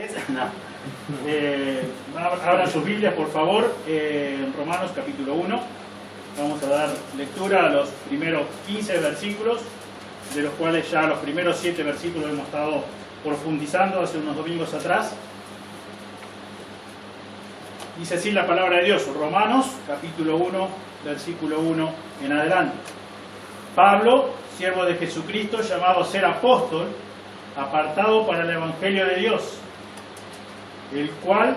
No. Abran sus Biblias, por favor, en Romanos capítulo 1. Vamos a dar lectura a los primeros 15 versículos, de los cuales ya los primeros 7 versículos hemos estado profundizando hace unos domingos atrás. Dice así la palabra de Dios, Romanos capítulo 1, versículo 1 en adelante. Pablo, siervo de Jesucristo, llamado a ser apóstol, apartado para el Evangelio de Dios, el cual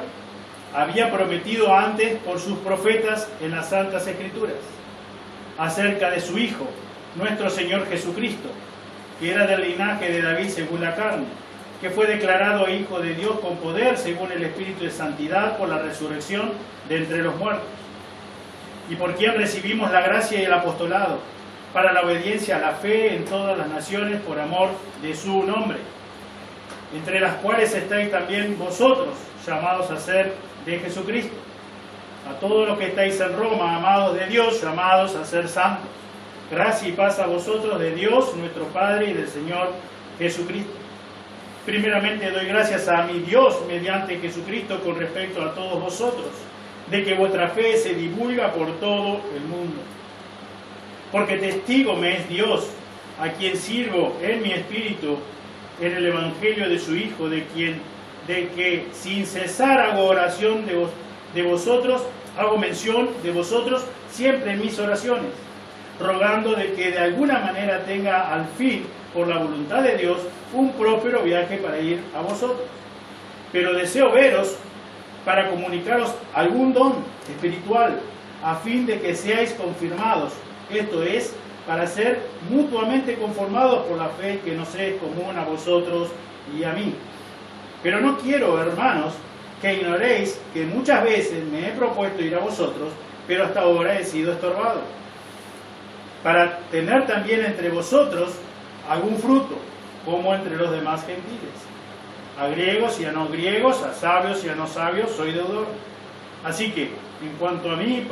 había prometido antes por sus profetas en las Santas Escrituras, acerca de su Hijo, nuestro Señor Jesucristo, que era del linaje de David según la carne, que fue declarado Hijo de Dios con poder según el Espíritu de Santidad por la resurrección de entre los muertos, y por quien recibimos la gracia y el apostolado, para la obediencia a la fe en todas las naciones por amor de su nombre, entre las cuales estáis también vosotros, llamados a ser de Jesucristo. A todos los que estáis en Roma, amados de Dios, llamados a ser santos. Gracia y paz a vosotros de Dios, nuestro Padre, y del Señor Jesucristo. Primeramente doy gracias a mi Dios mediante Jesucristo con respecto a todos vosotros, de que vuestra fe se divulga por todo el mundo. Porque testigo me es Dios, a quien sirvo en mi espíritu, en el Evangelio de su Hijo, de que sin cesar hago oración de vosotros, hago mención de vosotros siempre en mis oraciones, rogando de que de alguna manera tenga al fin, por la voluntad de Dios, un próspero viaje para ir a vosotros. Pero deseo veros para comunicaros algún don espiritual, a fin de que seáis confirmados, esto es, para ser mutuamente conformados por la fe que nos es común a vosotros y a mí. Pero no quiero, hermanos, que ignoréis que muchas veces me he propuesto ir a vosotros, pero hasta ahora he sido estorbado, para tener también entre vosotros algún fruto, como entre los demás gentiles. A griegos y a no griegos, a sabios y a no sabios, soy deudor. Así que, en cuanto a mí,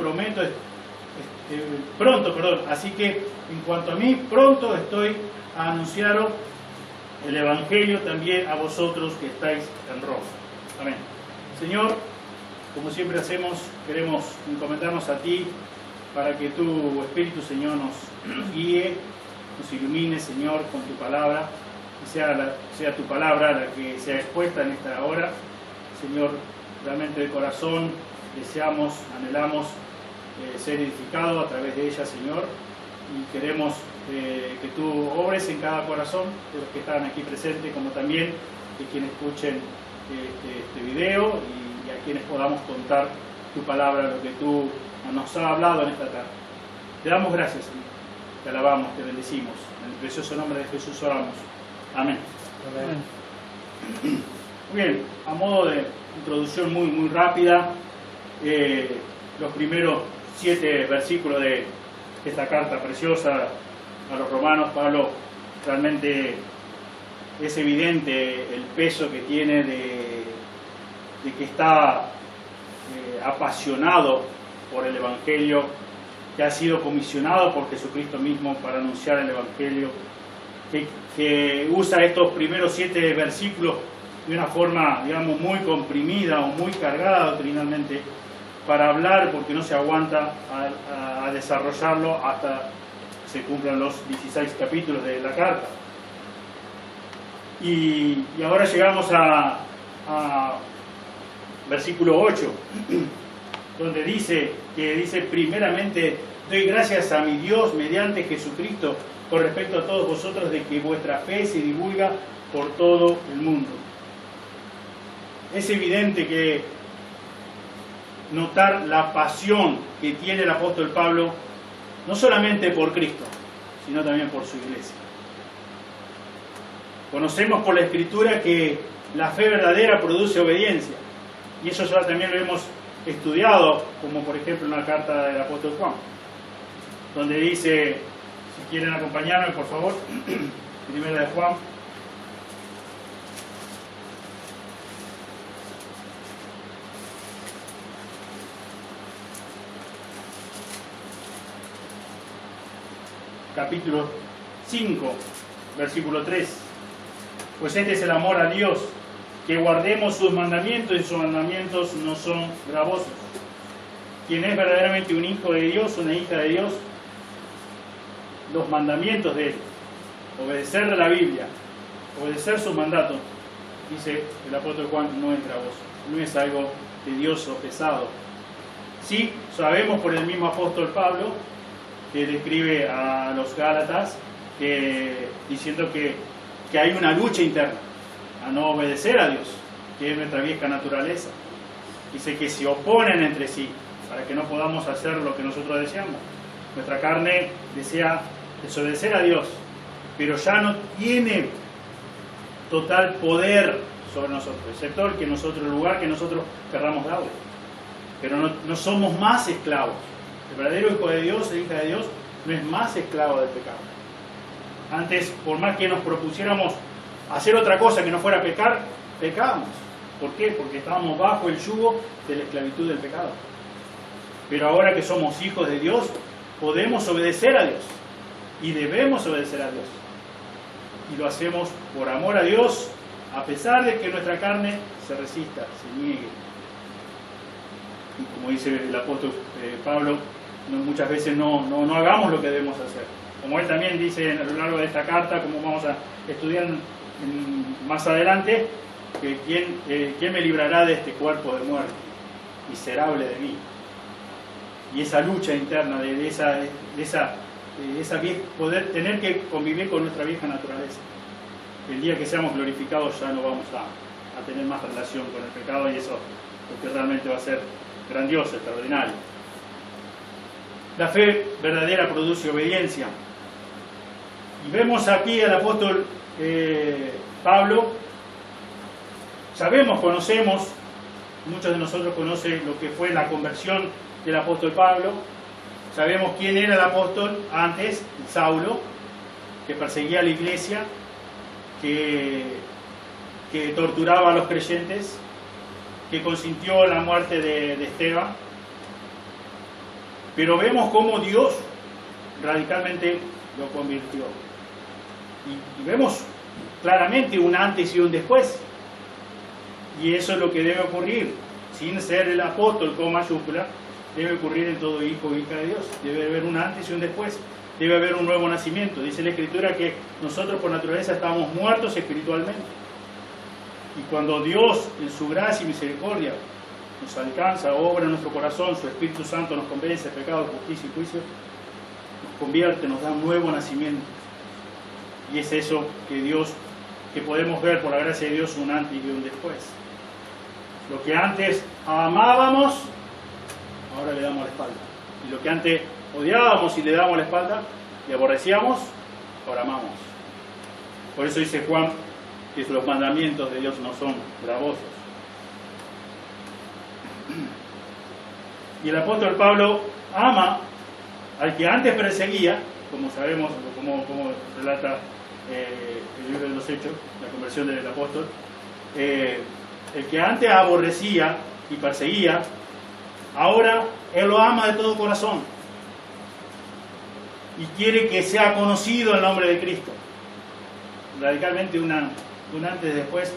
pronto estoy a anunciaros el Evangelio también a vosotros que estáis en Roma. Amén. Señor, como siempre hacemos, queremos encomendarnos a ti para que tu Espíritu, Señor, nos guíe, nos ilumine, Señor, con tu palabra, y sea tu palabra la que sea expuesta en esta hora. Señor, realmente de corazón deseamos, anhelamos ser edificados a través de ella, Señor, y queremos que tú obres en cada corazón de los que están aquí presentes, como también de quienes escuchen este video y a quienes podamos contar tu palabra, lo que tú nos has hablado en esta tarde. Te damos gracias, Señor, te alabamos, te bendecimos, en el precioso nombre de Jesús oramos. Amén. Amén. Muy bien, a modo de introducción muy rápida, los primeros 7 versículos de esta carta preciosa a los romanos, Pablo realmente es evidente el peso que tiene de que está apasionado por el Evangelio, que ha sido comisionado por Jesucristo mismo para anunciar el Evangelio, que usa estos primeros 7 versículos de una forma, digamos, muy comprimida o muy cargada doctrinalmente para hablar, porque no se aguanta a desarrollarlo hasta se cumplan los 16 capítulos de la carta. Y ahora llegamos a versículo 8, donde dice primeramente, doy gracias a mi Dios mediante Jesucristo con respecto a todos vosotros, de que vuestra fe se divulga por todo el mundo. Es evidente que notar la pasión que tiene el apóstol Pablo, no solamente por Cristo, sino también por su iglesia. Conocemos por la Escritura que la fe verdadera produce obediencia, y eso ya también lo hemos estudiado, como por ejemplo en la carta del apóstol Juan, donde dice, si quieren acompañarme por favor, primera de Juan, capítulo 5, versículo 3. Pues este es el amor a Dios, que guardemos sus mandamientos, y sus mandamientos no son gravosos. Quien es verdaderamente un hijo de Dios, una hija de Dios, los mandamientos de Él, obedecer la Biblia, obedecer sus mandatos, dice el apóstol Juan, no es gravoso, no es algo tedioso, pesado. Sí, sabemos por el mismo apóstol Pablo, que le escribe a los Gálatas, diciendo que hay una lucha interna a no obedecer a Dios, que es nuestra vieja naturaleza. Dice que se oponen entre sí para que no podamos hacer lo que nosotros deseamos. Nuestra carne desea desobedecer a Dios, pero ya no tiene total poder sobre nosotros, excepto el lugar que nosotros querramos darle. Pero no somos más esclavos. El verdadero hijo de Dios, la hija de Dios, no es más esclavo del pecado. Antes, por más que nos propusiéramos hacer otra cosa que no fuera pecar, pecábamos. ¿Por qué? Porque estábamos bajo el yugo de la esclavitud del pecado. Pero ahora que somos hijos de Dios, podemos obedecer a Dios. Y debemos obedecer a Dios. Y lo hacemos por amor a Dios, a pesar de que nuestra carne se resista, se niegue. Y como dice el apóstol Pablo, muchas veces no hagamos lo que debemos hacer. Como él también dice a lo largo de esta carta, como vamos a estudiar más adelante, que ¿quién me librará de este cuerpo de muerte? Miserable de mí. Y esa lucha interna de esa poder tener que convivir con nuestra vieja naturaleza. El día que seamos glorificados ya no vamos a tener más relación con el pecado, y eso lo que realmente va a ser grandioso, extraordinario. La fe verdadera produce obediencia. Y vemos aquí al apóstol Pablo. Conocemos, muchos de nosotros conocen lo que fue la conversión del apóstol Pablo. Sabemos quién era el apóstol antes, Saulo, que perseguía a la iglesia, que torturaba a los creyentes, que consintió la muerte de Esteban. Pero vemos cómo Dios radicalmente lo convirtió. Y vemos claramente un antes y un después. Y eso es lo que debe ocurrir, sin ser el apóstol con mayúscula, debe ocurrir en todo hijo o hija de Dios. Debe haber un antes y un después. Debe haber un nuevo nacimiento. Dice la Escritura que nosotros por naturaleza estábamos muertos espiritualmente. Y cuando Dios, en su gracia y misericordia, nos alcanza, obra en nuestro corazón, su Espíritu Santo nos convence de pecado, justicia y juicio, nos convierte, nos da un nuevo nacimiento. Y es eso que podemos ver por la gracia de Dios, un antes y un después. Lo que antes amábamos, ahora le damos la espalda. Y lo que antes odiábamos y le damos la espalda y aborrecíamos, ahora amamos. Por eso dice Juan que los mandamientos de Dios no son gravosos. Y el apóstol Pablo ama al que antes perseguía, como sabemos, como relata el libro de los Hechos, la conversión del apóstol. El que antes aborrecía y perseguía, ahora él lo ama de todo corazón y quiere que sea conocido el nombre de Cristo. Radicalmente un antes y después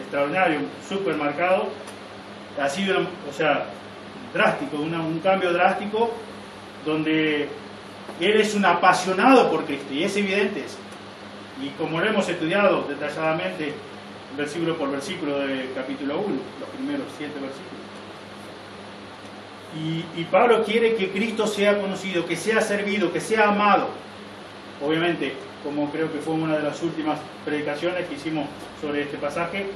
extraordinario, súper marcado. Ha sido, drástico, un cambio drástico, donde él es un apasionado por Cristo, y es evidente eso. Y como lo hemos estudiado detalladamente, versículo por versículo del capítulo 1, los primeros 7 versículos. Y Pablo quiere que Cristo sea conocido, que sea servido, que sea amado. Obviamente, como creo que fue una de las últimas predicaciones que hicimos sobre este pasaje,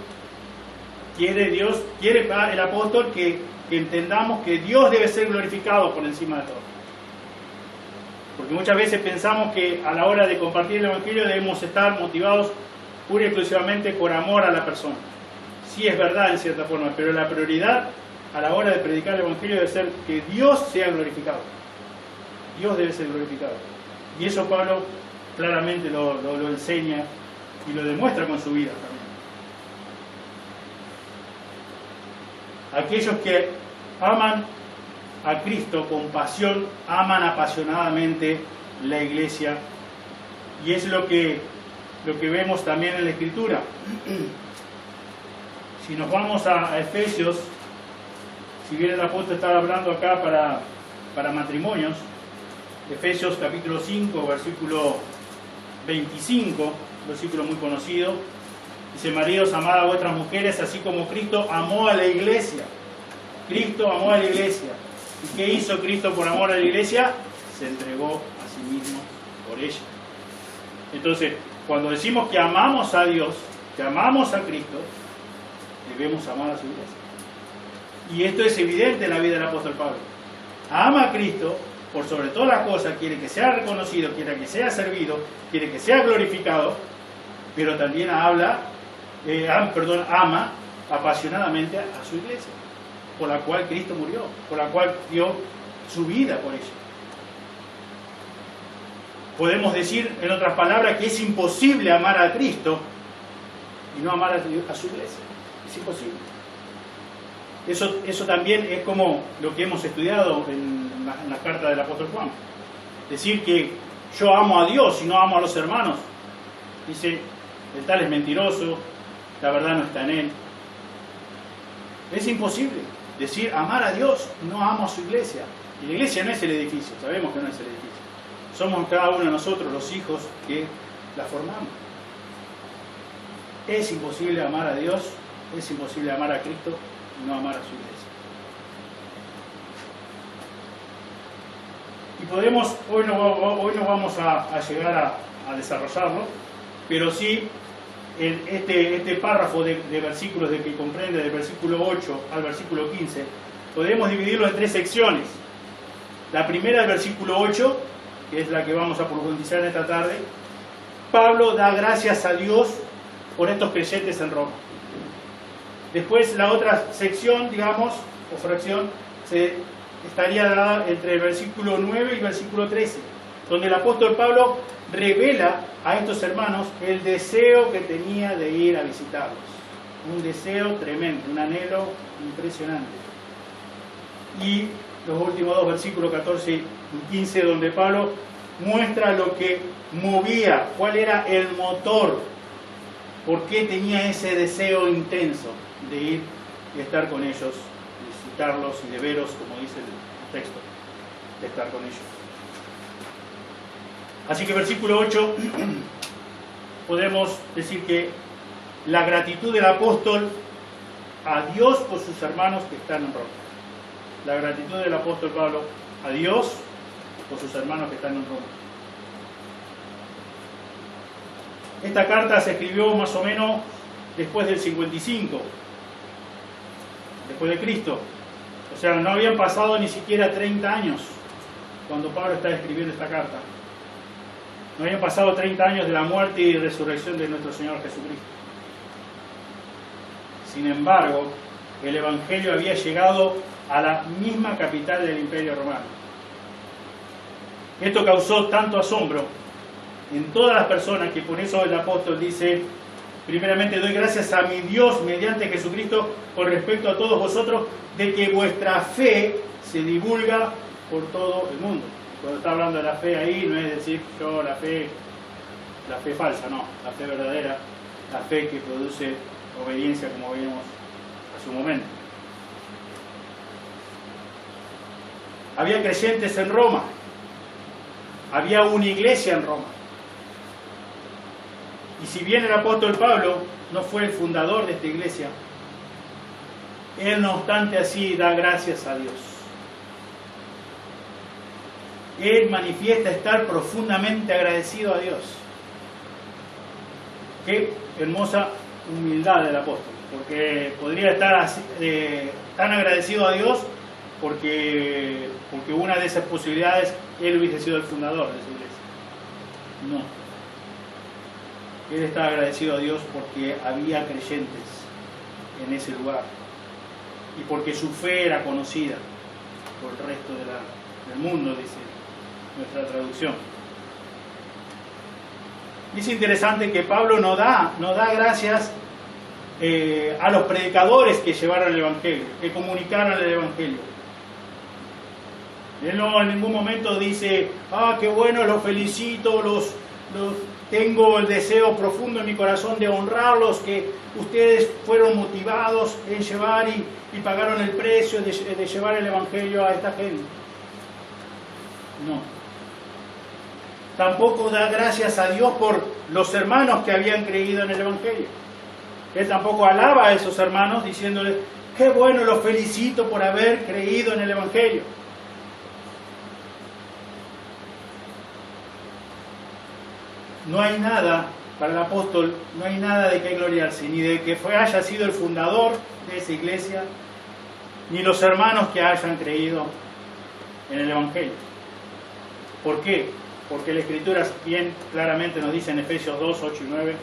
quiere el apóstol que entendamos que Dios debe ser glorificado por encima de todo. Porque muchas veces pensamos que a la hora de compartir el Evangelio debemos estar motivados pura y exclusivamente por amor a la persona. Sí, es verdad en cierta forma, pero la prioridad a la hora de predicar el Evangelio debe ser que Dios sea glorificado. Dios debe ser glorificado. Y eso Pablo claramente lo enseña y lo demuestra con su vida también. Aquellos que aman a Cristo con pasión, aman apasionadamente la iglesia, y es lo que vemos también en la Escritura. Si nos vamos a Efesios, si bien el apóstol estaba hablando acá para matrimonios, Efesios capítulo 5, versículo 25, versículo muy conocido, dice: maridos, amad a vuestras mujeres, así como Cristo amó a la iglesia. Cristo amó a la iglesia. ¿Y qué hizo Cristo por amor a la iglesia? Se entregó a sí mismo por ella. Entonces, cuando decimos que amamos a Dios, que amamos a Cristo, debemos amar a su iglesia. Y esto es evidente en la vida del apóstol Pablo. Ama a Cristo, por sobre todas las cosas, quiere que sea reconocido, quiere que sea servido, quiere que sea glorificado, pero también ama apasionadamente a su iglesia, por la cual Cristo murió, por la cual dio su vida por ella. Podemos decir, en otras palabras, que es imposible amar a Cristo y no amar a su iglesia. Es imposible. Eso también es como lo que hemos estudiado en la carta del apóstol Juan. Decir que yo amo a Dios y no amo a los hermanos. Dice, el tal es mentiroso, la verdad no está en él. Es imposible decir amar a Dios, no amo a su iglesia. Y la iglesia no es el edificio, sabemos que no es el edificio. Somos cada uno de nosotros los hijos que la formamos. Es imposible amar a Dios, es imposible amar a Cristo y no amar a su iglesia. Y podemos, hoy no vamos a llegar a desarrollarlo, pero sí este párrafo de versículos que comprende del versículo 8 al versículo 15, podemos dividirlo en tres secciones. La primera, el versículo 8, que es la que vamos a profundizar en esta tarde. Pablo da gracias a Dios por estos creyentes en Roma. Después la otra sección, digamos, o fracción, estaría dada entre el versículo 9 y el versículo 13, donde el apóstol Pablo revela a estos hermanos el deseo que tenía de ir a visitarlos. Un deseo tremendo, un anhelo impresionante. Y los últimos dos versículos, 14 y 15, donde Pablo muestra lo que movía, cuál era el motor, por qué tenía ese deseo intenso de ir y estar con ellos, visitarlos y de veros, como dice el texto, de estar con ellos. Así que versículo 8, podemos decir que la gratitud del apóstol a Dios por sus hermanos que están en Roma. La gratitud del apóstol Pablo a Dios por sus hermanos que están en Roma. Esta carta se escribió más o menos después del 55, después de Cristo. O sea, no habían pasado ni siquiera 30 años cuando Pablo está escribiendo esta carta. No habían pasado 30 años de la muerte y resurrección de nuestro Señor Jesucristo. Sin embargo, el Evangelio había llegado a la misma capital del Imperio Romano. Esto causó tanto asombro en todas las personas que por eso el apóstol dice: primeramente doy gracias a mi Dios mediante Jesucristo con respecto a todos vosotros, de que vuestra fe se divulga por todo el mundo. Cuando está hablando de la fe ahí, no es decir yo la fe falsa, no, la fe verdadera, la fe que produce obediencia, como vimos a su momento. Había creyentes en Roma, había una iglesia en Roma. Y si bien el apóstol Pablo no fue el fundador de esta iglesia, él no obstante así da gracias a Dios. Él manifiesta estar profundamente agradecido a Dios. Qué hermosa humildad del apóstol, porque podría estar así, tan agradecido a Dios porque una de esas posibilidades él hubiese sido el fundador de esa iglesia. No. Él está agradecido a Dios porque había creyentes en ese lugar y porque su fe era conocida por el resto del mundo, dice nuestra traducción. Es interesante que Pablo no da gracias a los predicadores que llevaron el Evangelio, que comunicaron el Evangelio. Él no en ningún momento dice: qué bueno, los felicito, tengo el deseo profundo en mi corazón de honrarlos, que ustedes fueron motivados en llevar y pagaron el precio de llevar el Evangelio a esta gente. No. Tampoco da gracias a Dios por los hermanos que habían creído en el Evangelio. Él tampoco alaba a esos hermanos diciéndoles, qué bueno, los felicito por haber creído en el Evangelio. No hay nada, para el apóstol, no hay nada de qué gloriarse, ni de que haya sido el fundador de esa iglesia, ni los hermanos que hayan creído en el Evangelio. ¿Por qué? Porque la Escritura bien claramente nos dice en Efesios 2, 8 y 9,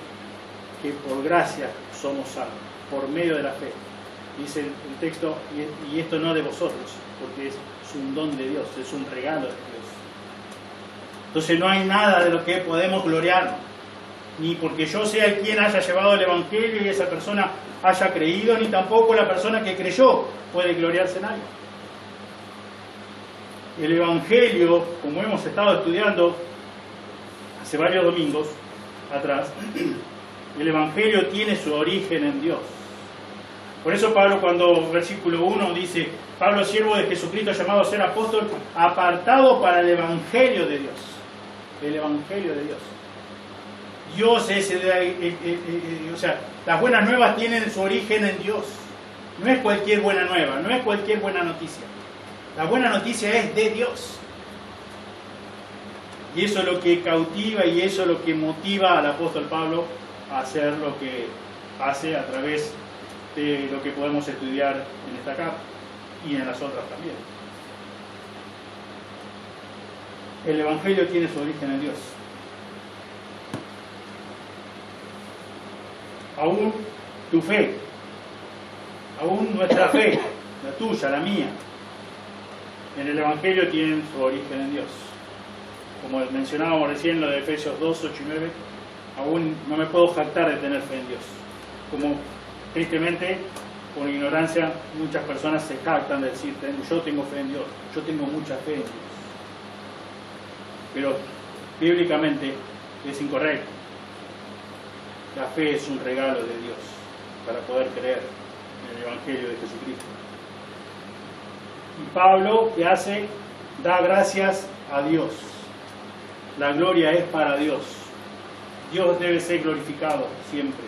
que por gracia somos salvos, por medio de la fe. Dice el texto, y esto no de vosotros, porque es un don de Dios, es un regalo de Dios. Entonces no hay nada de lo que podemos gloriarnos, ni porque yo sea el quien haya llevado el Evangelio y esa persona haya creído, ni tampoco la persona que creyó puede gloriarse en algo. El Evangelio, como hemos estado estudiando hace varios domingos atrás, el Evangelio tiene su origen en Dios. Por eso Pablo, cuando versículo 1 dice, Pablo, siervo de Jesucristo, llamado a ser apóstol, apartado para el Evangelio de Dios. El Evangelio de Dios. Dios es o sea, las buenas nuevas tienen su origen en Dios. No es cualquier buena nueva, no es cualquier buena noticia. La buena noticia es de Dios. Y eso es lo que cautiva y eso es lo que motiva al apóstol Pablo a hacer lo que hace a través de lo que podemos estudiar en esta carta y en las otras también. El Evangelio tiene su origen en Dios. Aún tu fe, aún nuestra fe, la tuya, la mía, en el Evangelio tienen su origen en Dios. Como mencionábamos recién lo de Efesios 2, 8 y 9, aún no me puedo jactar de tener fe en Dios. Como tristemente, por ignorancia, muchas personas se jactan de decir, yo tengo fe en Dios, yo tengo mucha fe en Dios. Pero bíblicamente es incorrecto. La fe es un regalo de Dios para poder creer en el Evangelio de Jesucristo. Y Pablo, ¿qué hace? Da gracias a Dios. La gloria es para Dios. Dios debe ser glorificado siempre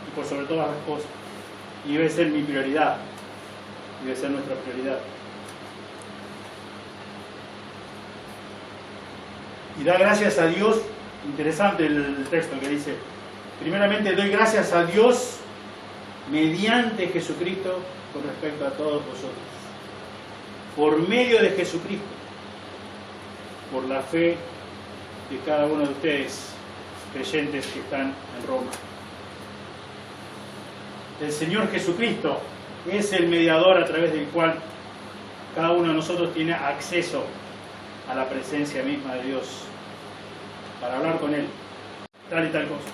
y por sobre todas las cosas. Y debe ser mi prioridad. Debe ser nuestra prioridad. Y da gracias a Dios. Interesante el texto que dice, primeramente doy gracias a Dios mediante Jesucristo con respecto a todos vosotros. Por medio de Jesucristo, por la fe de cada uno de ustedes, creyentes que están en Roma. El Señor Jesucristo es el mediador a través del cual cada uno de nosotros tiene acceso a la presencia misma de Dios para hablar con Él, tal y tal cosa.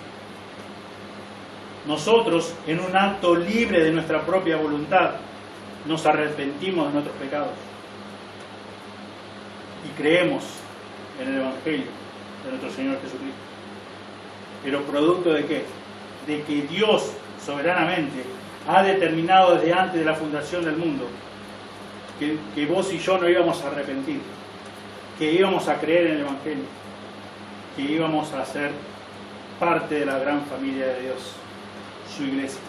Nosotros, en un acto libre de nuestra propia voluntad, nos arrepentimos de nuestros pecados y creemos en el Evangelio de nuestro Señor Jesucristo. Pero ¿producto de qué? De que Dios soberanamente ha determinado desde antes de la fundación del mundo que vos y yo no íbamos a arrepentir, que íbamos a creer en el Evangelio, que íbamos a ser parte de la gran familia de Dios, su iglesia.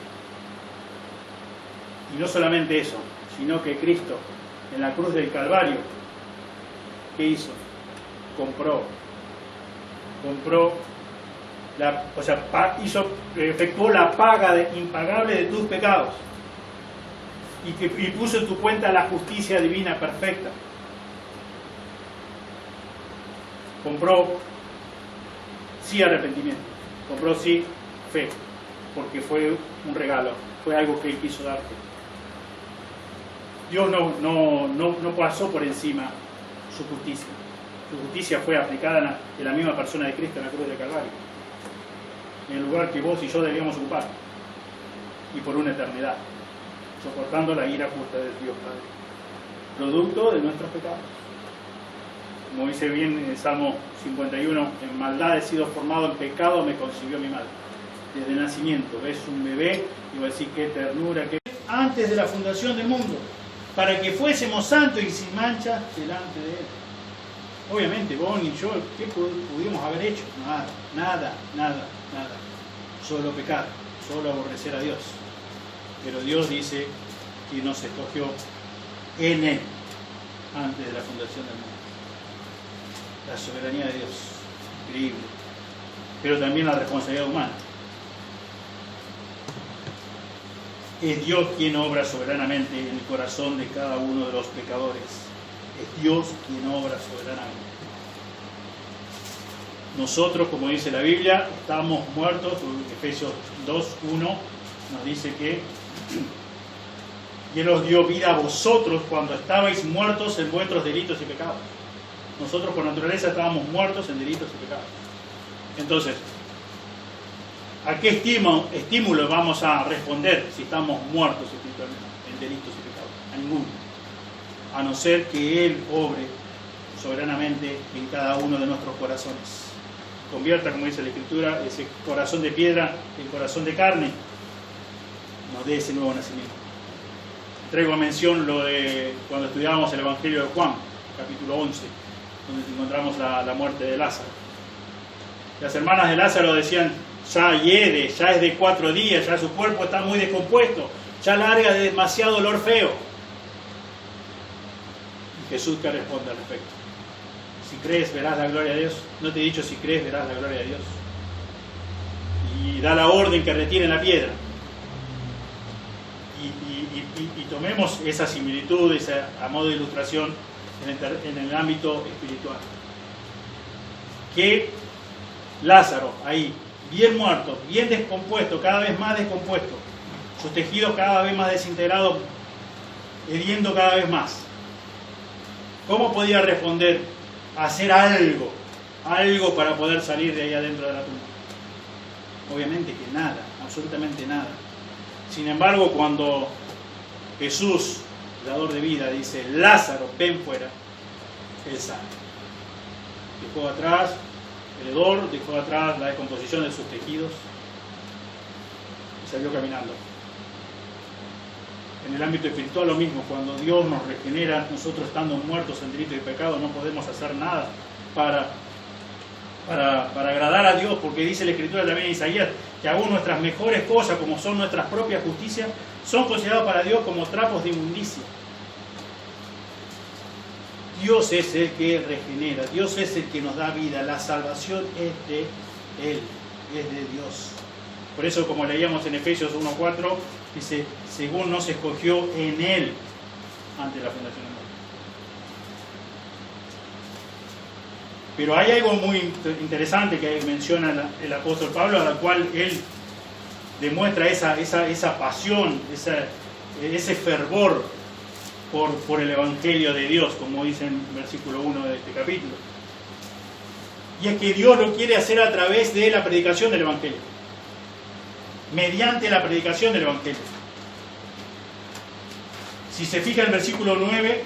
Y no solamente eso, sino que Cristo en la cruz del Calvario, ¿qué hizo? Efectuó la paga impagable de tus pecados y puso en tu cuenta la justicia divina perfecta. Compró sí arrepentimiento, compró sí fe, porque fue un regalo, fue algo que Él quiso darte. Dios no pasó por encima su justicia. Su justicia fue aplicada en la misma persona de Cristo en la cruz de Calvario, en el lugar que vos y yo debíamos ocupar, y por una eternidad, soportando la ira justa de Dios Padre, producto de nuestros pecados. Como dice bien en el Salmo 51, en maldad he sido formado, en pecado me concibió mi madre. Desde nacimiento, ves un bebé y va a decir qué ternura, qué... Antes de la fundación del mundo, para que fuésemos santos y sin mancha delante de Él. Obviamente, vos ni yo, ¿qué pudimos haber hecho? Nada. Solo pecar, solo aborrecer a Dios. Pero Dios dice que nos escogió en Él, antes de la fundación del mundo. La soberanía de Dios, increíble. Pero también la responsabilidad humana. Es Dios quien obra soberanamente en el corazón de cada uno de los pecadores. Es Dios quien obra soberanamente. Nosotros, como dice la Biblia, estamos muertos. Efesios 2:1 nos dice que Él os dio vida a vosotros cuando estabais muertos en vuestros delitos y pecados. Nosotros por naturaleza estábamos muertos en delitos y pecados. Entonces, ¿a qué estímulo vamos a responder si estamos muertos espiritualmente en delitos y pecados? A ninguno. A no ser que Él obre soberanamente en cada uno de nuestros corazones. Convierta, como dice la Escritura, ese corazón de piedra en corazón de carne. Nos dé ese nuevo nacimiento. Traigo a mención lo de cuando estudiábamos el Evangelio de Juan, capítulo 11, donde encontramos la muerte de Lázaro. Las hermanas de Lázaro decían, ya hiede, ya es de 4 días, ya su cuerpo está muy descompuesto, ya larga de demasiado olor feo. Y Jesús, ¿qué responde al respecto? Si crees, verás la gloria de Dios. ¿No te he dicho si crees, verás la gloria de Dios? Y da la orden que retiren la piedra. Y tomemos esa similitud, esa, a modo de ilustración, en el ámbito espiritual. Que Lázaro, ahí, bien muerto, bien descompuesto, cada vez más descompuesto, sus tejidos cada vez más desintegrados, hediendo cada vez más. ¿Cómo podía responder? Hacer algo para poder salir de ahí adentro de la tumba. Obviamente que nada, absolutamente nada. Sin embargo, cuando Jesús, el dador de vida, dice, Lázaro, ven fuera, él sale. Dejó atrás el hedor, dejó atrás la descomposición de sus tejidos y salió caminando. En el ámbito espiritual lo mismo, cuando Dios nos regenera, nosotros estando muertos en delito y pecado, no podemos hacer nada para agradar a Dios, porque dice la Escritura también en Isaías, que aún nuestras mejores cosas, como son nuestras propias justicias, son consideradas para Dios como trapos de inmundicia. Dios es el que regenera, Dios es el que nos da vida, la salvación es de Él, es de Dios. Por eso, como leíamos en Efesios 1:4, dice, según nos escogió en Él ante la fundación del mundo. Pero hay algo muy interesante que menciona el apóstol Pablo, a la cual él demuestra esa pasión, ese fervor por el Evangelio de Dios, como dice en el versículo 1 de este capítulo. Y es que Dios lo quiere hacer a través de la predicación del Evangelio. Mediante la predicación del Evangelio. Si se fija el versículo 9,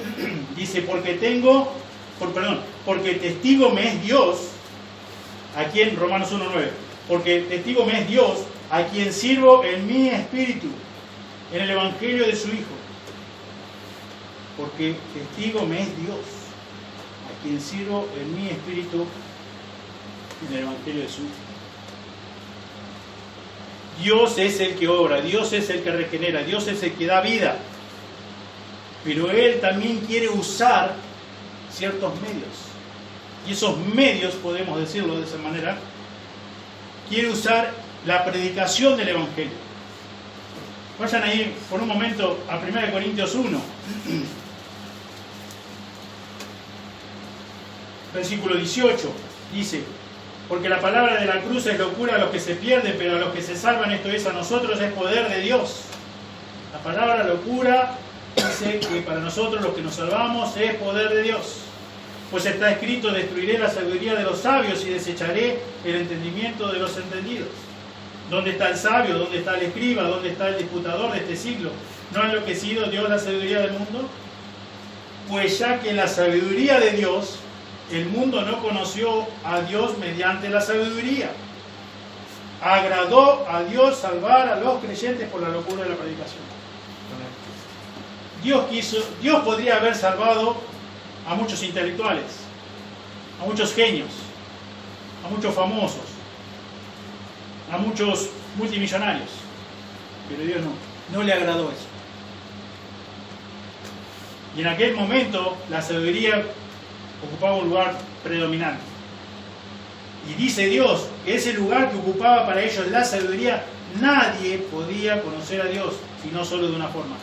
dice, porque testigo me es Dios, a quien, Romanos 1:9, porque testigo me es Dios, a quien sirvo en mi espíritu, en el Evangelio de su Hijo. Porque testigo me es Dios, a quien sirvo en mi espíritu, en el Evangelio de su Hijo. Dios es el que obra, Dios es el que regenera, Dios es el que da vida. Pero Él también quiere usar ciertos medios. Y esos medios, podemos decirlo de esa manera, quiere usar la predicación del Evangelio. Vayan ahí por un momento a 1 Corintios 1. Versículo 18. Dice, porque la palabra de la cruz es locura a los que se pierden, pero a los que se salvan, esto es, a nosotros es poder de Dios. La palabra locura dice que para nosotros los que nos salvamos es poder de Dios. Pues está escrito, destruiré la sabiduría de los sabios y desecharé el entendimiento de los entendidos. ¿Dónde está el sabio? ¿Dónde está el escriba? ¿Dónde está el disputador de este siglo? ¿No ha enloquecido Dios la sabiduría del mundo? Pues ya que la sabiduría de Dios el mundo no conoció a Dios mediante la sabiduría. Agradó a Dios salvar a los creyentes por la locura de la predicación. Dios podría haber salvado a muchos intelectuales, a muchos genios, a muchos famosos, a muchos multimillonarios, pero Dios no le agradó eso. Y en aquel momento la sabiduría ocupaba un lugar predominante. Y dice Dios que ese lugar que ocupaba para ellos la sabiduría, nadie podía conocer a Dios, sino solo de una forma: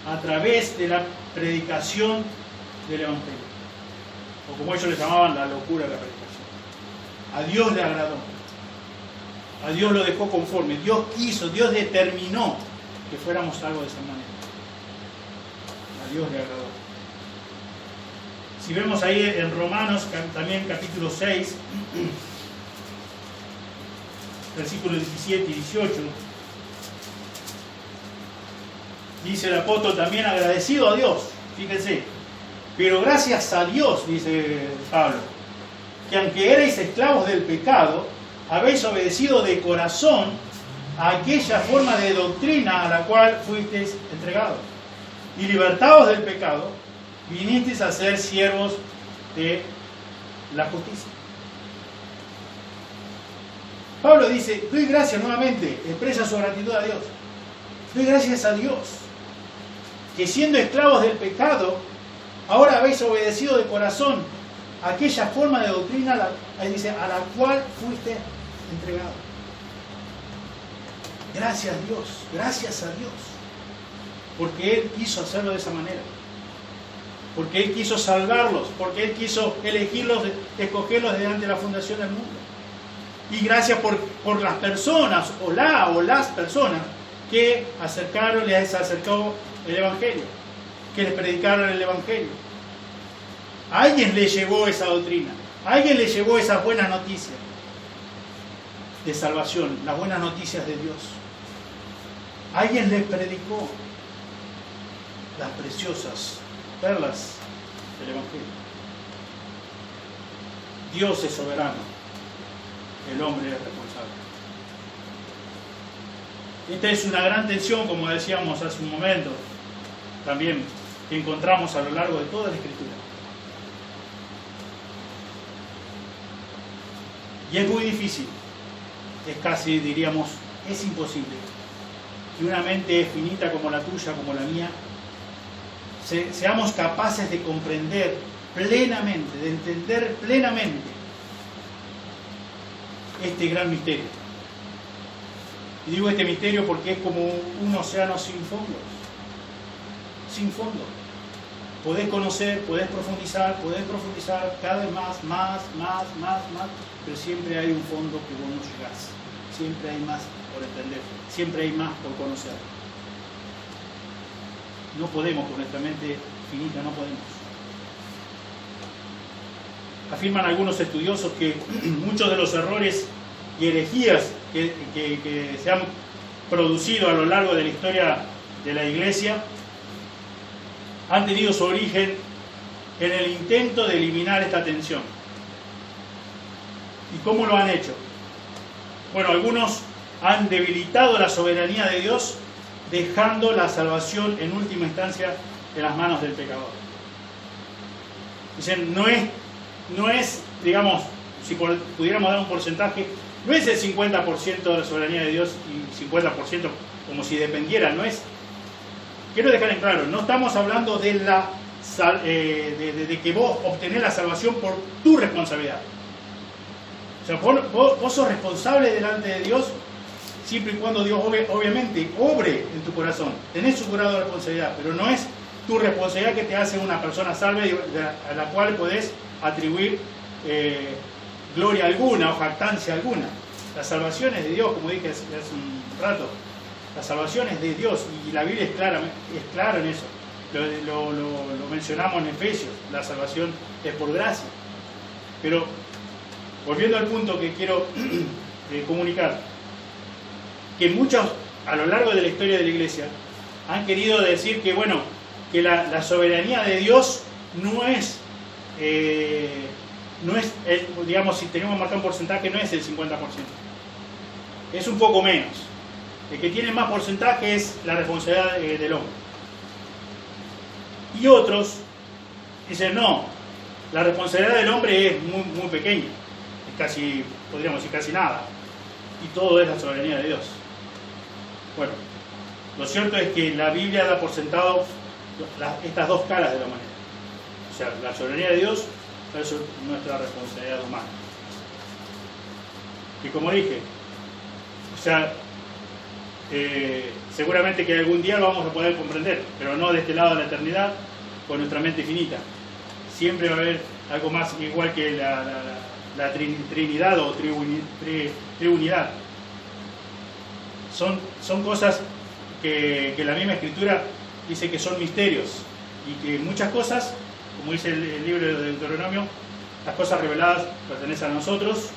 a través de la predicación del Evangelio, o como ellos le llamaban, la locura de la predicación. A Dios le agradó, a Dios lo dejó conforme, Dios quiso, Dios determinó que fuéramos algo de esa manera. A Dios le agradó. Si vemos ahí en Romanos, también capítulo 6, versículos 17 y 18, dice el apóstol también, agradecido a Dios, fíjense, pero gracias a Dios, dice Pablo, que aunque erais esclavos del pecado, habéis obedecido de corazón a aquella forma de doctrina a la cual fuisteis entregados, y libertados del pecado, vinisteis a ser siervos de la justicia. Pablo dice, doy gracias nuevamente, expresa su gratitud a Dios. Doy gracias a Dios, que siendo esclavos del pecado, ahora habéis obedecido de corazón a aquella forma de doctrina a la cual fuiste entregado. Gracias a Dios, gracias a Dios, porque Él quiso hacerlo de esa manera. Porque Él quiso salvarlos, porque Él quiso elegirlos, escogerlos delante de la fundación del mundo. Y gracias por las personas, o las personas que les acercó el Evangelio, que les predicaron el Evangelio. A alguien le llevó esa doctrina, a alguien le llevó esas buenas noticias de salvación, las buenas noticias de Dios. A alguien les predicó las preciosas perlas del Evangelio. Dios es soberano, el hombre es responsable. Esta es una gran tensión, como decíamos hace un momento, también que encontramos a lo largo de toda la Escritura. Y es muy difícil, es casi, diríamos, es imposible que una mente finita como la tuya, como la mía, seamos capaces de comprender plenamente, de entender plenamente este gran misterio. Y digo este misterio porque es como un océano sin fondo. Sin fondo. Podés conocer, podés profundizar cada vez más, pero siempre hay un fondo que vos no llegás. Siempre hay más por entender, siempre hay más por conocer. No podemos, con nuestra mente finita, no podemos. Afirman algunos estudiosos que muchos de los errores y herejías que se han producido a lo largo de la historia de la Iglesia han tenido su origen en el intento de eliminar esta tensión. ¿Y cómo lo han hecho? Bueno, algunos han debilitado la soberanía de Dios, dejando la salvación en última instancia en las manos del pecador. Dicen, no es, digamos, si pudiéramos dar un porcentaje, no es el 50% de la soberanía de Dios y 50% como si dependiera, no es. Quiero dejar en claro, no estamos hablando de que vos obtenés la salvación por tu responsabilidad. O sea, vos sos responsable delante de Dios siempre y cuando Dios obviamente obre en tu corazón. Tenés su grado de responsabilidad, pero no es tu responsabilidad que te hace una persona salve a la cual podés atribuir gloria alguna o jactancia alguna. La salvación es de Dios, como dije hace un rato. La salvación es de Dios y la Biblia es clara en eso. Lo mencionamos en Efesios, la salvación es por gracia. Pero volviendo al punto que quiero comunicar, que muchos a lo largo de la historia de la Iglesia han querido decir que, bueno, que la soberanía de Dios no es no es, digamos, si tenemos que marcar un porcentaje, no es el 50%. Es un poco menos. El que tiene más porcentaje es la responsabilidad del hombre. Y otros dicen, no, la responsabilidad del hombre es muy, muy pequeña. Es casi, podríamos decir, casi nada. Y todo es la soberanía de Dios. Bueno, lo cierto es que la Biblia da por sentado estas dos caras de la humanidad. O sea, la soberanía de Dios versus nuestra responsabilidad humana. Y como dije, o sea, seguramente que algún día lo vamos a poder comprender, pero no de este lado de la eternidad, con nuestra mente finita. Siempre va a haber algo más, igual que la Trinidad o triunidad. Son cosas que la misma Escritura dice que son misterios, y que muchas cosas, como dice el libro de Deuteronomio, las cosas reveladas pertenecen a nosotros,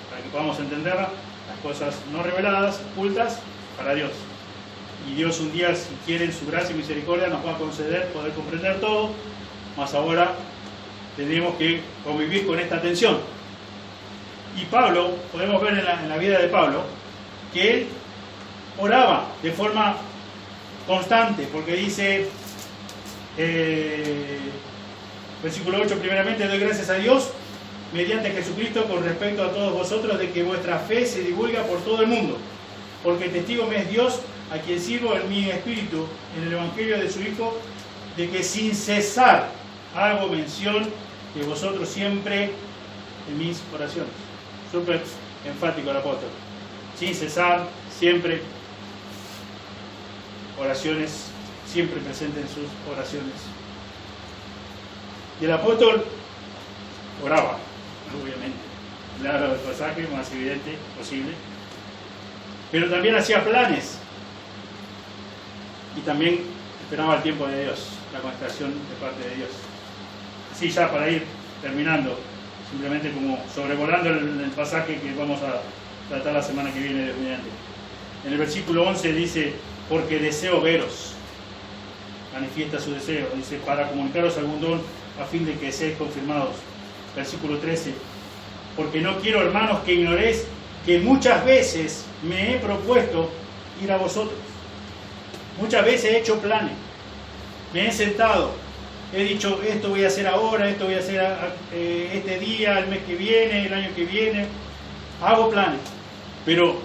para que podamos entenderlas, las cosas no reveladas, ocultas, para Dios. Y Dios un día, si quiere, en su gracia y misericordia, nos va a conceder poder comprender todo, más ahora tendremos que convivir con esta tensión. Y Pablo, podemos ver en la vida de Pablo, que él oraba de forma constante, porque dice, versículo 8, primeramente doy gracias a Dios mediante Jesucristo con respecto a todos vosotros, de que vuestra fe se divulga por todo el mundo, porque testigo me es Dios, a quien sirvo en mi espíritu en el Evangelio de su Hijo, de que sin cesar hago mención de vosotros siempre en mis oraciones. Súper enfático el apóstol. Sin cesar, siempre, oraciones, siempre presente en sus oraciones. Y el apóstol oraba, obviamente. Claro, el pasaje más evidente posible. Pero también hacía planes. Y también esperaba el tiempo de Dios, la constatación de parte de Dios. Así ya para ir terminando, simplemente como sobrevolando el pasaje que vamos a tratar la semana que viene de mediante. En el versículo 11 dice, porque deseo veros, manifiesta su deseo, dice, para comunicaros algún don a fin de que seáis confirmados. Versículo 13, porque no quiero, hermanos, que ignoréis que muchas veces me he propuesto ir a vosotros. Muchas veces he hecho planes, me he sentado, he dicho, esto voy a hacer ahora, esto voy a hacer este día, el mes que viene, el año que viene. Hago planes, pero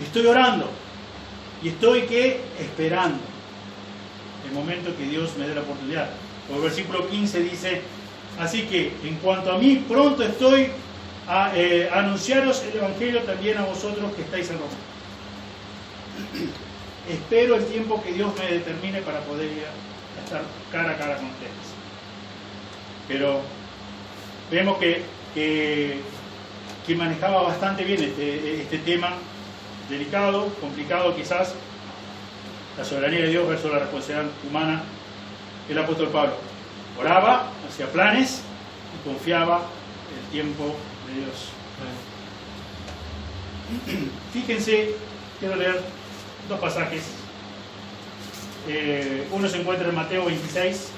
estoy orando y estoy esperando el momento que Dios me dé la oportunidad. Por el versículo 15 dice, así que en cuanto a mí, pronto estoy a anunciaros el Evangelio también a vosotros que estáis en Roma. Espero el tiempo que Dios me determine para poder ir a estar cara a cara con ustedes. Pero vemos que manejaba bastante bien este tema delicado, complicado quizás, la soberanía de Dios versus la responsabilidad humana. El apóstol Pablo oraba, hacía planes y confiaba en el tiempo de Dios. Fíjense, quiero leer dos pasajes. Uno se encuentra en Mateo 26.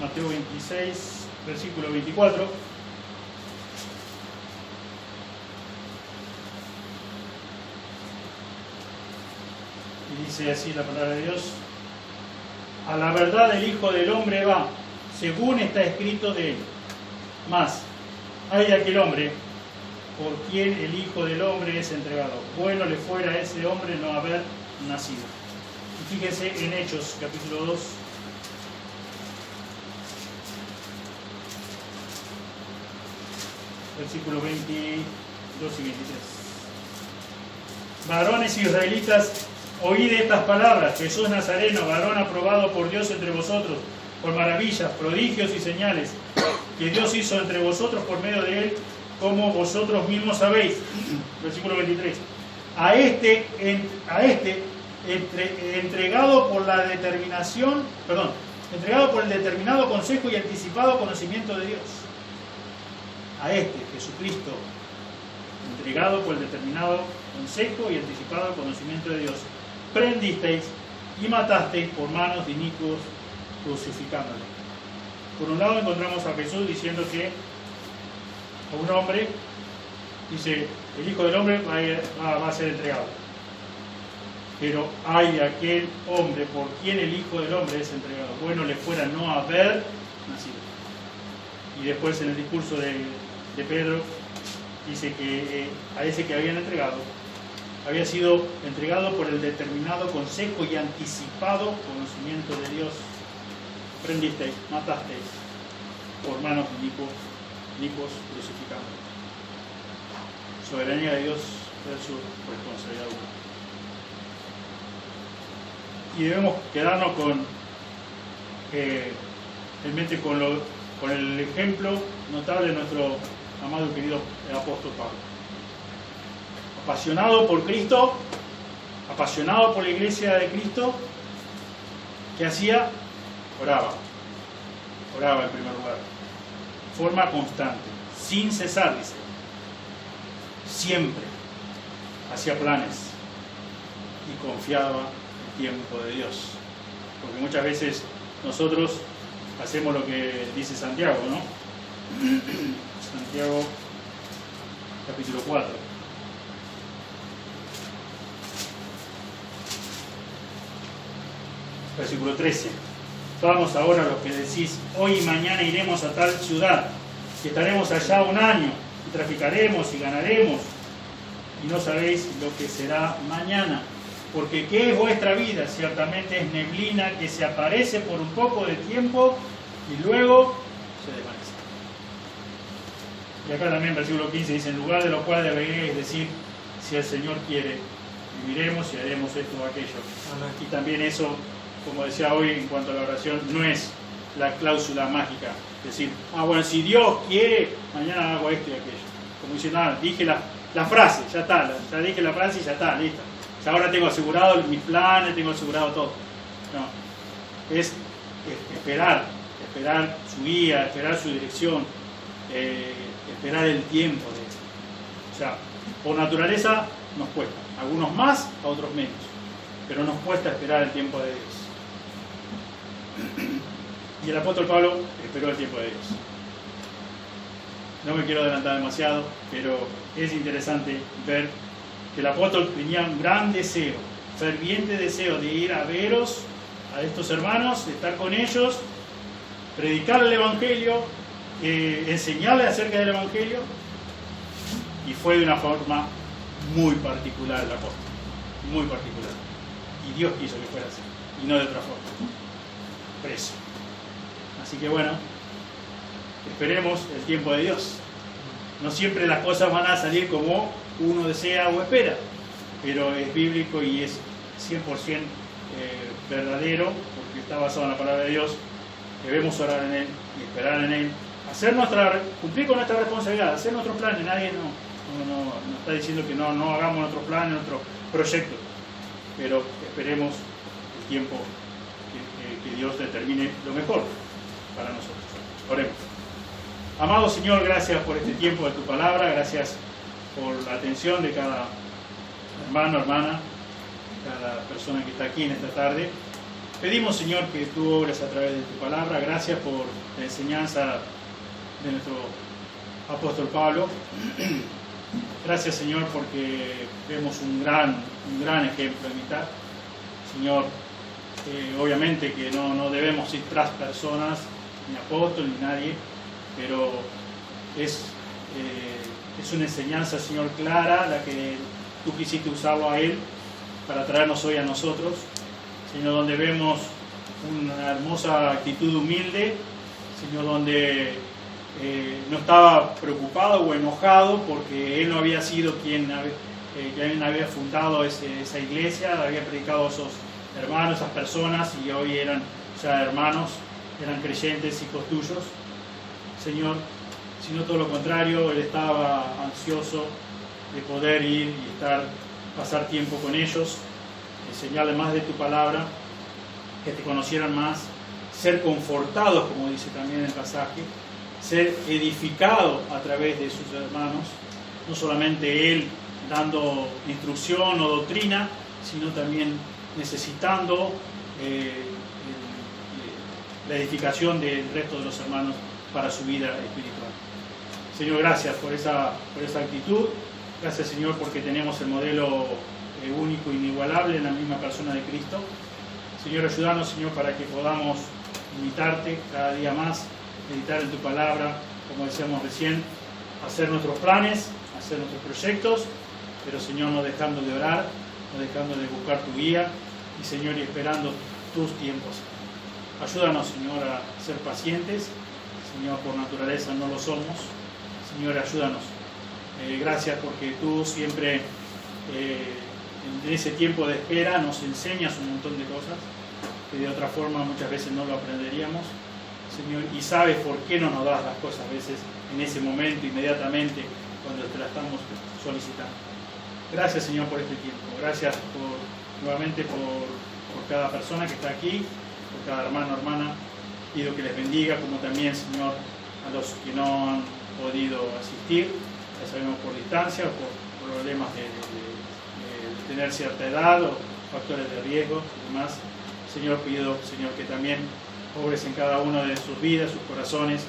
Mateo 26, versículo 24. Y dice así la palabra de Dios. A la verdad el Hijo del Hombre va, según está escrito de él. Mas, hay de aquel hombre por quien el Hijo del Hombre es entregado. Bueno le fuera a ese hombre no haber nacido. Y fíjense en Hechos, capítulo 2. Versículos 22 y 23. Varones israelitas, oíd estas palabras. Jesús Nazareno, varón aprobado por Dios entre vosotros, por maravillas, prodigios y señales, que Dios hizo entre vosotros por medio de él, como vosotros mismos sabéis. Versículo 23. Entregado por el determinado consejo y anticipado conocimiento de Dios. A Jesucristo, entregado por el determinado consejo y anticipado conocimiento de Dios. Prendisteis y matasteis por manos de inicuos, crucificándole. Por un lado encontramos a Jesús diciendo que a un hombre, dice, el Hijo del Hombre va a ser entregado. Pero hay aquel hombre por quien el Hijo del Hombre es entregado. Bueno le fuera no haber nacido. Y después en el discurso de Pedro dice que a ese que habían entregado había sido entregado por el determinado consejo y anticipado conocimiento de Dios. Prendisteis, matasteis por manos de inicuos crucificados. Soberanía de Dios versus responsabilidad humana. Y debemos quedarnos en mente con el ejemplo notable de nuestro amado y querido apóstol Pablo. Apasionado por Cristo, apasionado por la iglesia de Cristo, ¿qué hacía? Oraba en primer lugar, forma constante, sin cesar, dice, siempre hacía planes y confiaba en el tiempo de Dios, porque muchas veces nosotros hacemos lo que dice Santiago, ¿no? Santiago capítulo 4. Versículo 13. Vamos ahora los que decís, hoy y mañana iremos a tal ciudad, y estaremos allá un año, y traficaremos y ganaremos, y no sabéis lo que será mañana. Porque ¿qué es vuestra vida? Ciertamente es neblina que se aparece por un poco de tiempo y luego se desvanece. Y acá también, versículo 15, dice, en lugar de lo cual deberíais decir, si el Señor quiere, viviremos y haremos esto o aquello. Y también eso, como decía hoy en cuanto a la oración, no es la cláusula mágica. Es decir, bueno, si Dios quiere, mañana hago esto y aquello. Como dice, nada, dije la frase, ya está, ya dije la frase y ya está, listo. Ya ahora tengo asegurado mis planes, tengo asegurado todo. No, es esperar su guía, esperar su dirección, esperar el tiempo de eso. O sea, por naturaleza nos cuesta, algunos más, a otros menos, pero nos cuesta esperar el tiempo de Dios. Y el apóstol Pablo esperó el tiempo de Dios. No me quiero adelantar demasiado, pero es interesante ver que el apóstol tenía un gran deseo, ferviente deseo de ir a veros a estos hermanos, de estar con ellos, predicar el Evangelio, enseñarles acerca del Evangelio, y fue de una forma muy particular el apóstol, muy particular. Y Dios quiso que fuera así, y no de otra forma, preso. Así que bueno, esperemos el tiempo de Dios. No siempre las cosas van a salir como uno desea o espera, pero es bíblico y es 100% verdadero, porque está basado en la palabra de Dios. Debemos orar en Él y esperar en Él, cumplir con nuestra responsabilidad, hacer nuestros planes. Nadie nos está diciendo que no hagamos nuestros planes, nuestros proyectos, pero esperemos el tiempo que Dios determine lo mejor para nosotros. Oremos. Amado Señor, gracias por este tiempo de tu palabra, gracias por la atención de cada hermano, hermana, cada persona que está aquí en esta tarde. Pedimos, Señor, que tú obres a través de tu palabra. Gracias por la enseñanza de nuestro apóstol Pablo. Gracias, Señor, porque vemos un gran ejemplo a imitar. Señor, obviamente que no debemos ir tras personas, ni apóstol, ni nadie, pero es una enseñanza, Señor, clara, la que tú quisiste usarlo a Él para traernos hoy a nosotros, Señor, donde vemos una hermosa actitud humilde, Señor, donde no estaba preocupado o enojado porque Él no había sido quien había fundado esa iglesia, había predicado a esos hermanos, esas personas, y hoy eran ya hermanos, eran creyentes, hijos tuyos, Señor, sino todo lo contrario. Él estaba ansioso de poder ir y pasar tiempo con ellos, enseñarles más de tu palabra, que te conocieran más, ser confortados, como dice también el pasaje, ser edificados a través de sus hermanos, no solamente Él dando instrucción o doctrina, sino también necesitando la edificación del resto de los hermanos para su vida espiritual. Señor, gracias por esa actitud. Gracias, Señor, porque tenemos el modelo único, inigualable en la misma persona de Cristo. Señor, ayúdanos, Señor, para que podamos imitarte cada día más, meditar en tu palabra, como decíamos recién, hacer nuestros planes, hacer nuestros proyectos, pero, Señor, no dejando de orar, no dejando de buscar tu guía y, Señor, y esperando tus tiempos. Ayúdanos, Señor, a ser pacientes. Señor, por naturaleza no lo somos. Señor, ayúdanos. Gracias porque tú siempre en ese tiempo de espera nos enseñas un montón de cosas que de otra forma muchas veces no lo aprenderíamos. Señor, y sabes por qué no nos das las cosas a veces en ese momento, inmediatamente, cuando te las estamos solicitando. Gracias, Señor, por este tiempo. Gracias nuevamente por cada persona que está aquí, por cada hermano, hermana. Pido que les bendiga, como también, Señor, a los que no han podido asistir, ya sabemos por distancia o por problemas de tener cierta edad o factores de riesgo y demás. Señor, pido, Señor, que también obres en cada uno de sus vidas, sus corazones,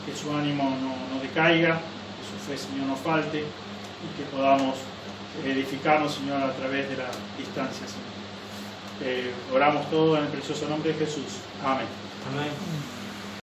que su ánimo no decaiga, que su fe, Señor, no falte y que podamos edificarnos, Señor, a través de la distancia, Señor. Oramos todo en el precioso nombre de Jesús. Amén. Amén.